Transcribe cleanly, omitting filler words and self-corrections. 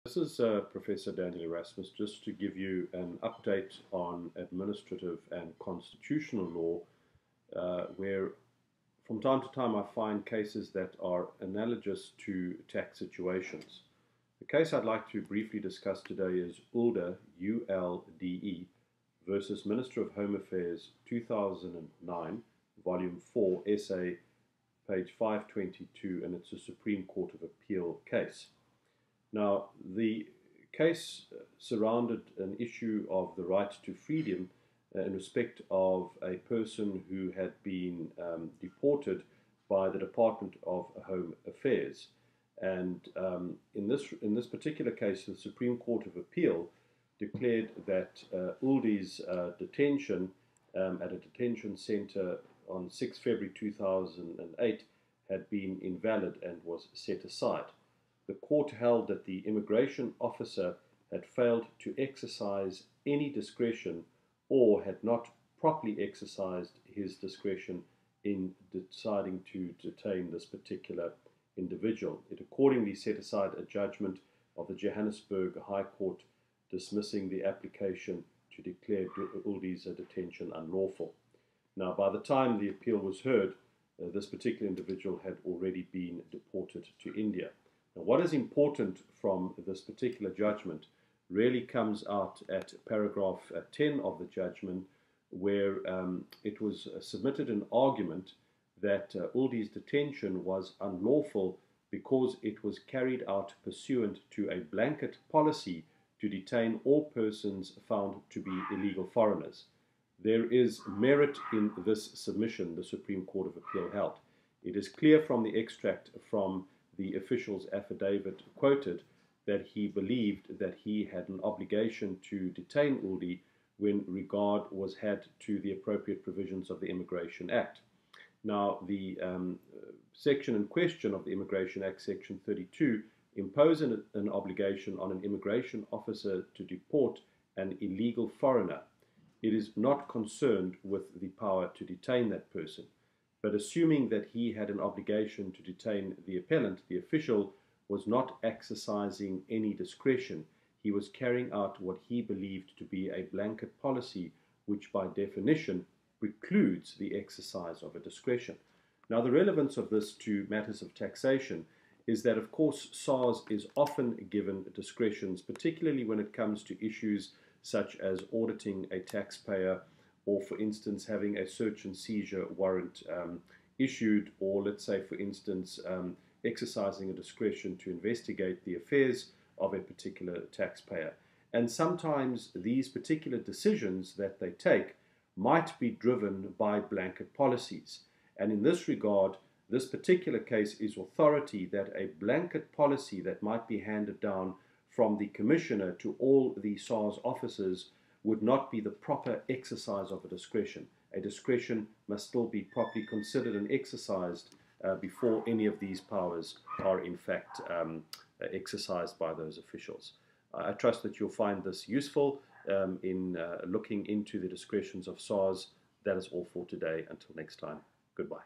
This is Professor Daniel Erasmus, just to give you an update on administrative and constitutional law, where from time to time I find cases that are analogous to tax situations. The case I'd like to briefly discuss today is Ulde, U-L-D-E, versus Minister of Home Affairs, 2009, Volume 4, Essay, page 522, and it's a Supreme Court of Appeal case. Now, the case surrounded an issue of the right to freedom in respect of a person who had been deported by the Department of Home Affairs. And in this particular case, the Supreme Court of Appeal declared that Ulde's detention at a detention center on 6 February 2008 had been invalid and was set aside. The court held that the immigration officer had failed to exercise any discretion or had not properly exercised his discretion in deciding to detain this particular individual. It accordingly set aside a judgment of the Johannesburg High Court dismissing the application to declare Ulde's detention unlawful. Now, by the time the appeal was heard, this particular individual had already been deported to India. Now, what is important from this particular judgment really comes out at paragraph 10 of the judgment, where it was submitted an argument that Ulde's detention was unlawful because it was carried out pursuant to a blanket policy to detain all persons found to be illegal foreigners. There is merit in this submission, the Supreme Court of Appeal held. It is clear from the extract from the official's affidavit quoted that he believed that he had an obligation to detain Ulde when regard was had to the appropriate provisions of the Immigration Act. Now, the section in question of the Immigration Act, Section 32, imposes an obligation on an immigration officer to deport an illegal foreigner. It is not concerned with the power to detain that person. But assuming that he had an obligation to detain the appellant, the official was not exercising any discretion. He was carrying out what he believed to be a blanket policy, which by definition precludes the exercise of a discretion. Now, the relevance of this to matters of taxation is that, of course, SARS is often given discretions, particularly when it comes to issues such as auditing a taxpayer, or for instance having a search and seizure warrant issued, or let's say for instance exercising a discretion to investigate the affairs of a particular taxpayer. And sometimes these particular decisions that they take might be driven by blanket policies. And in this regard, this particular case is authority that a blanket policy that might be handed down from the Commissioner to all the SARS officers would not be the proper exercise of a discretion. A discretion must still be properly considered and exercised before any of these powers are in fact exercised by those officials. I trust that you'll find this useful in looking into the discretions of SARS. That is all for today. Until next time, goodbye.